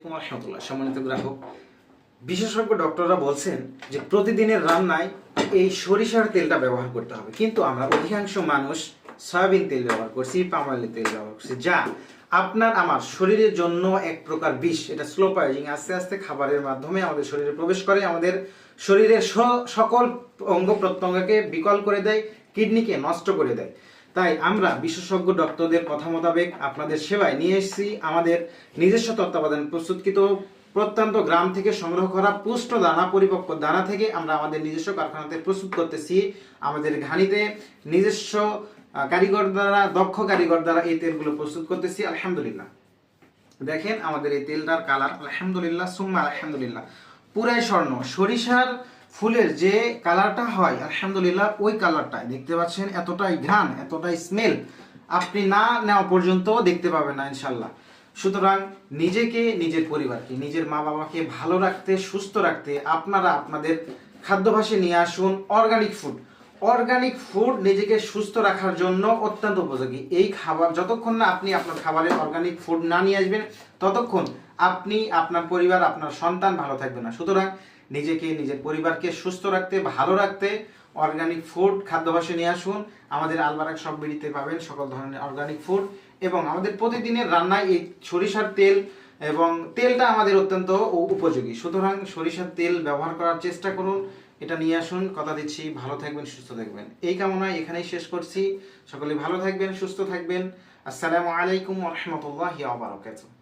রহমতুল্লাহ। সম্মানিত গ্রাহক, বিশেষজ্ঞ ডক্টররা বলছেন যে প্রতিদিনের রান্নায় এই সরিষার তেলটা ব্যবহার করতে হবে, কিন্তু আমরা অধিকাংশ মানুষ সয়াবিন তেল ব্যবহার করছি, পাম অয়েলের তেল ব্যবহার করছি, যা আপনার আমার শরীরের জন্য এক প্রকার বিষ। এটা স্লো পয়জিং, আস্তে আস্তে খাবারের মাধ্যমে আমাদের শরীরে প্রবেশ করে, আমাদের শরীরের সকল অঙ্গ প্রত্যঙ্গকে বিকল করে দেয়, কিডনিকে নষ্ট করে দেয়। তাই আমরা বিশেষজ্ঞ ডক্টরদের কথা মোতাবেক আপনাদের সেবায় নিয়ে এসেছি আমাদের নিজস্ব তত্ত্বাবধান প্রস্তুতকৃত প্রত্যন্ত গ্রাম থেকে সংগ্রহ করা পুষ্ট দানা, পরিপক্ক দানা থেকে আমরা আমাদের নিজস্ব কারখানাতে প্রস্তুত করতেছি। আমাদের ঘানিতে নিজস্ব কারিগর দ্বারা, দক্ষ কারিগর দ্বারা এই তেলগুলো প্রস্তুত করতেছি। আলহামদুলিল্লাহ, দেখেন আমাদের এই তেলটার কালার, আলহামদুলিল্লাহ সুম্মা আলহামদুলিল্লাহ, পুরাই স্বর্ণ। সরিষার ফুলের যে কালারটা হয় আলহামদুলিল্লাহ ওই কালারটাই দেখতে পাচ্ছেন। এতটাই ঘ্রাণ, এতটাই স্মেল আপনি না নেওয়া পর্যন্ত দেখতে পাবেন না ইনশাল্লাহ। সুতরাং নিজেকে, নিজের পরিবারকে, নিজের মা বাবাকে ভালো রাখতে, সুস্থ রাখতে আপনারা আপনাদের খাদ্যাভ্যাসে নিয়ে আসুন অর্গানিক ফুড। অর্গানিক ফুড নিজেকে সুস্থ রাখার জন্য অত্যন্ত উপযোগী। এই খাবার যতক্ষণ না আপনি আপনার খাবারে অর্গানিক ফুড না নিয়ে আসবেন, ততক্ষণ আপনি, আপনার পরিবার, আপনার সন্তান ভালো থাকবে না। সুতরাং নিজেকে, নিজের পরিবারকে সুস্থ রাখতে, ভালো রাখতে অর্গানিক ফুড খাদ্যাভ্যাসে নিয়ে আসুন। আমাদের আলবারাক সব বিড়িতে পাবেন সকল ধরনের অর্গানিক ফুড, এবং আমাদের প্রতিদিনের রান্নায় এই সরিষার তেল এবং তেলটা আমাদের অত্যন্ত উপযোগী। সুতরাং সরিষার তেল ব্যবহার করার চেষ্টা করুন, এটা নিয়ে আসুন। কথা দিচ্ছি ভালো থাকবেন, সুস্থ থাকবেন। এই কামনায় এখানেই শেষ করছি। সকলে ভালো থাকবেন, সুস্থ থাকবেন। আসসালামু আলাইকুম ওয়া রাহমাতুল্লাহি ওয়া বারাকাতুহু।